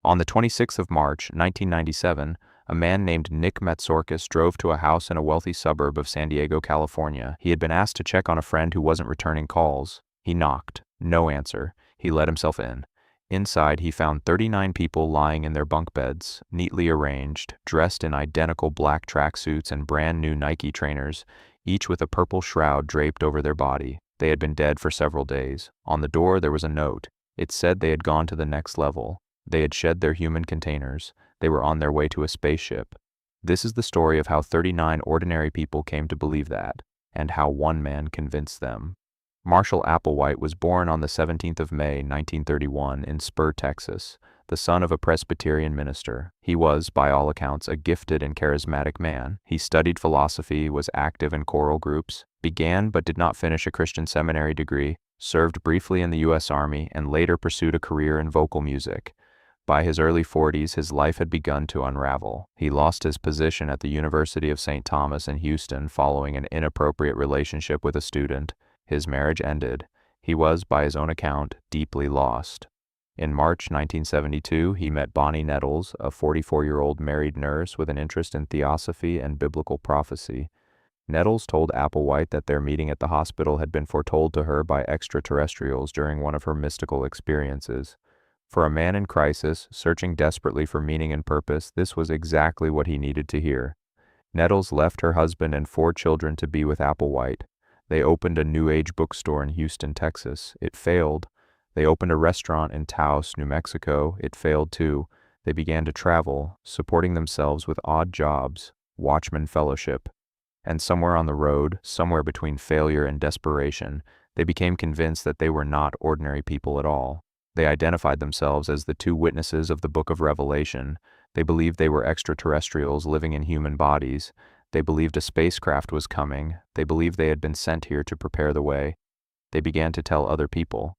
On the 26th of March, 1997, a man named Nick Matsorkis drove to a house in a wealthy suburb of San Diego, California. He had been asked to check on a friend who wasn't returning calls. He knocked. No answer. He let himself in. Inside, he found 39 people lying in their bunk beds, neatly arranged, dressed in identical black tracksuits and brand new Nike trainers, each with a purple shroud draped over their body. They had been dead for several days. On the door, there was a note. It said they had gone to the next level. They had shed their human containers. They were on their way to a spaceship. This is the story of how 39 ordinary people came to believe that, and how one man convinced them. Marshall Applewhite was born on the 17th of May, 1931, in Spur, Texas, the son of a Presbyterian minister. He was, by all accounts, a gifted and charismatic man. He studied philosophy, was active in choral groups, began but did not finish a Christian seminary degree, served briefly in the U.S. Army, and later pursued a career in vocal music. By his early 40s, his life had begun to unravel. He lost his position at the University of St. Thomas in Houston following an inappropriate relationship with a student. His marriage ended. He was, by his own account, deeply lost. In March 1972, he met Bonnie Nettles, a 44-year-old married nurse with an interest in theosophy and biblical prophecy. Nettles told Applewhite that their meeting at the hospital had been foretold to her by extraterrestrials during one of her mystical experiences. For a man in crisis, searching desperately for meaning and purpose, this was exactly what he needed to hear. Nettles left her husband and 4 children to be with Applewhite. They opened a New Age bookstore in Houston, Texas. It failed. They opened a restaurant in Taos, New Mexico. It failed too. They began to travel, supporting themselves with odd jobs, watchman fellowship. And somewhere on the road, somewhere between failure and desperation, they became convinced that they were not ordinary people at all. They identified themselves as the 2 witnesses of the Book of Revelation. They believed they were extraterrestrials living in human bodies. They believed a spacecraft was coming. They believed they had been sent here to prepare the way. They began to tell other people.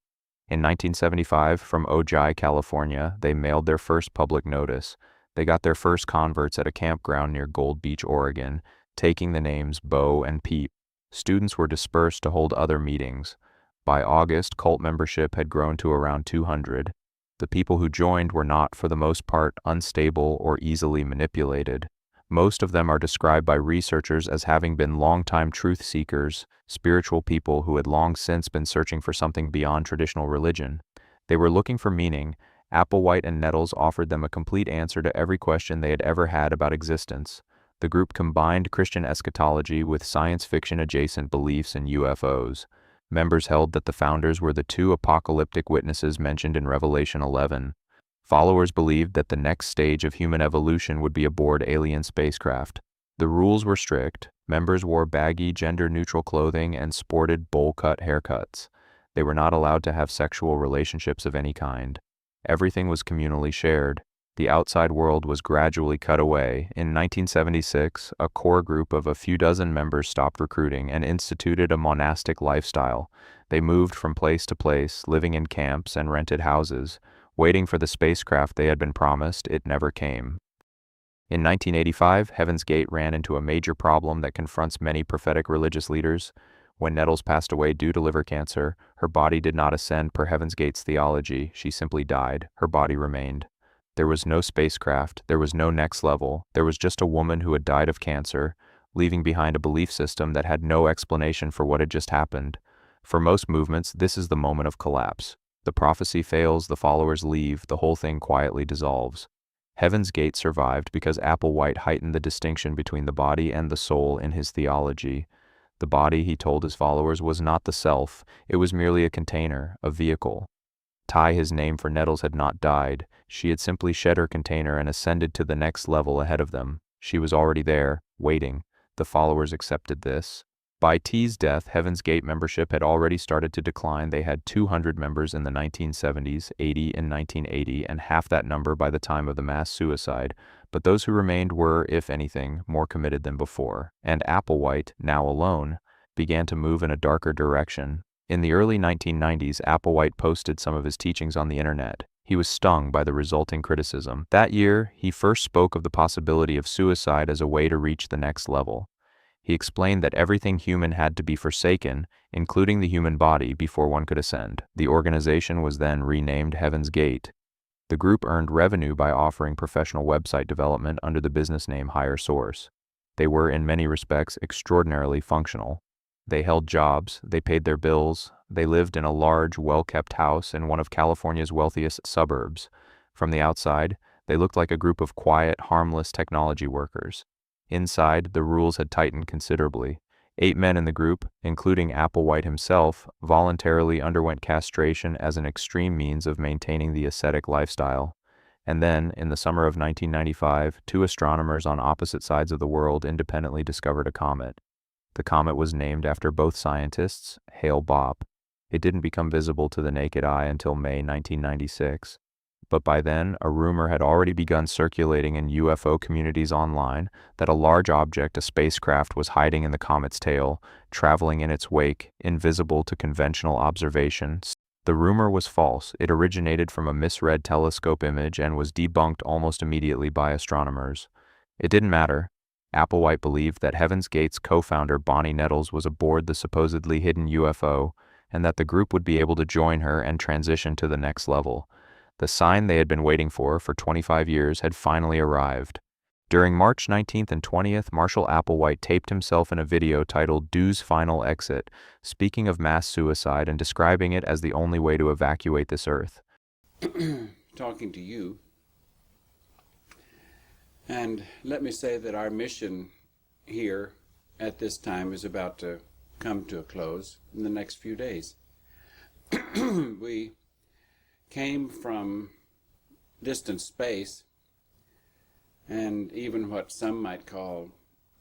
In 1975, from Ojai, California, they mailed their first public notice. They got their first converts at a campground near Gold Beach, Oregon, taking the names Bo and Peep. Students were dispersed to hold other meetings. By August, cult membership had grown to around 200. The people who joined were not, for the most part, unstable or easily manipulated. Most of them are described by researchers as having been longtime truth seekers, spiritual people who had long since been searching for something beyond traditional religion. They were looking for meaning. Applewhite and Nettles offered them a complete answer to every question they had ever had about existence. The group combined Christian eschatology with science fiction-adjacent beliefs in UFOs. Members held that the founders were the 2 apocalyptic witnesses mentioned in Revelation 11. Followers believed that the next stage of human evolution would be aboard alien spacecraft. The rules were strict. Members wore baggy, gender-neutral clothing and sported bowl-cut haircuts. They were not allowed to have sexual relationships of any kind. Everything was communally shared. The outside world was gradually cut away. In 1976, a core group of a few dozen members stopped recruiting and instituted a monastic lifestyle. They moved from place to place, living in camps and rented houses. Waiting for the spacecraft they had been promised, it never came. In 1985, Heaven's Gate ran into a major problem that confronts many prophetic religious leaders. When Nettles passed away due to liver cancer, her body did not ascend per Heaven's Gate's theology. She simply died. Her body remained. There was no spacecraft, there was no next level, there was just a woman who had died of cancer, leaving behind a belief system that had no explanation for what had just happened. For most movements, this is the moment of collapse. The prophecy fails, the followers leave, the whole thing quietly dissolves. Heaven's Gate survived because Applewhite heightened the distinction between the body and the soul in his theology. The body, he told his followers, was not the self, it was merely a container, a vehicle. Ty, his name for Nettles, had not died. She had simply shed her container and ascended to the next level ahead of them. She was already there, waiting. The followers accepted this. By T's death, Heaven's Gate membership had already started to decline. They had 200 members in the 1970s, 80 in 1980, and half that number by the time of the mass suicide. But those who remained were, if anything, more committed than before. And Applewhite, now alone, began to move in a darker direction. In the early 1990s, Applewhite posted some of his teachings on the internet. He was stung by the resulting criticism. That year, he first spoke of the possibility of suicide as a way to reach the next level. He explained that everything human had to be forsaken, including the human body, before one could ascend. The organization was then renamed Heaven's Gate. The group earned revenue by offering professional website development under the business name Higher Source. They were, in many respects, extraordinarily functional. They held jobs, they paid their bills, they lived in a large, well-kept house in one of California's wealthiest suburbs. From the outside, they looked like a group of quiet, harmless technology workers. Inside, the rules had tightened considerably. 8 men in the group, including Applewhite himself, voluntarily underwent castration as an extreme means of maintaining the ascetic lifestyle. And then, in the summer of 1995, 2 astronomers on opposite sides of the world independently discovered a comet. The comet was named after both scientists, Hale-Bopp. It didn't become visible to the naked eye until May 1996. But by then, a rumor had already begun circulating in UFO communities online that a large object, a spacecraft, was hiding in the comet's tail, traveling in its wake, invisible to conventional observation. The rumor was false. It originated from a misread telescope image and was debunked almost immediately by astronomers. It didn't matter. Applewhite believed that Heaven's Gate's co-founder Bonnie Nettles was aboard the supposedly hidden UFO, and that the group would be able to join her and transition to the next level. The sign they had been waiting for 25 years had finally arrived. During March 19th and 20th, Marshall Applewhite taped himself in a video titled Dew's Final Exit, speaking of mass suicide and describing it as the only way to evacuate this Earth. Talking to you. And let me say that our mission here at this time is about to come to a close in the next few days. We came from distant space and even what some might call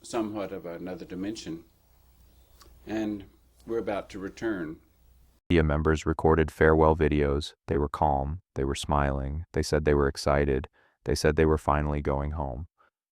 somewhat of another dimension, and we're about to return. Media members recorded farewell videos. They were calm, they were smiling, they said they were excited, they said they were finally going home.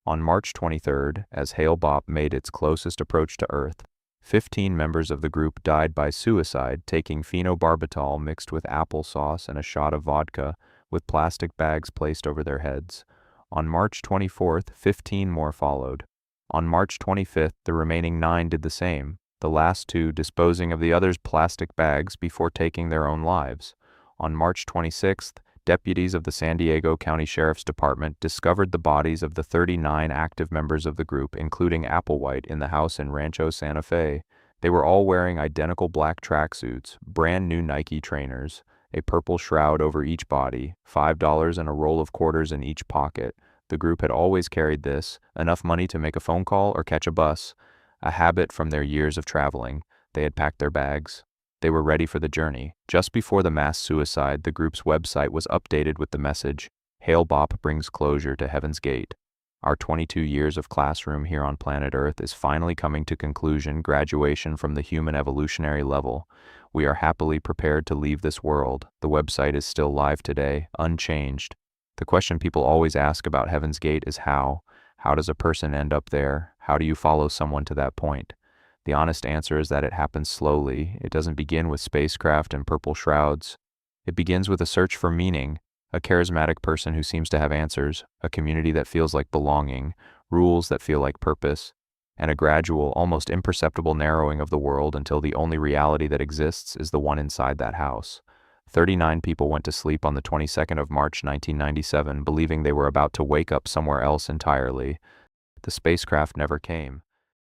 On March 23rd, as Hale-Bopp made its closest approach to Earth, 15 members of the group died by suicide, taking phenobarbital mixed with applesauce and a shot of vodka, with plastic bags placed over their heads. On March 24th, 15 more followed. On March 25th, the remaining 9 did the same, the last 2 disposing of the others' plastic bags before taking their own lives. On March 26th, deputies of the San Diego County Sheriff's Department discovered the bodies of the 39 active members of the group, including Applewhite, in the house in Rancho Santa Fe. They were all wearing identical black tracksuits, brand new Nike trainers, a purple shroud over each body, $5 and a roll of quarters in each pocket. The group had always carried this, enough money to make a phone call or catch a bus, a habit from their years of traveling. They had packed their bags. They were ready for the journey. Just before the mass suicide, the group's website was updated with the message, Hale-Bopp brings closure to Heaven's Gate. Our 22 years of classroom here on planet Earth is finally coming to conclusion, graduation from the human evolutionary level. We are happily prepared to leave this world. The website is still live today, unchanged. The question people always ask about Heaven's Gate is how. How does a person end up there? How do you follow someone to that point? The honest answer is that it happens slowly. It doesn't begin with spacecraft and purple shrouds. It begins with a search for meaning, a charismatic person who seems to have answers, a community that feels like belonging, rules that feel like purpose, and a gradual, almost imperceptible narrowing of the world until the only reality that exists is the one inside that house. 39 people went to sleep on the 22nd of March 1997, believing they were about to wake up somewhere else entirely. The spacecraft never came.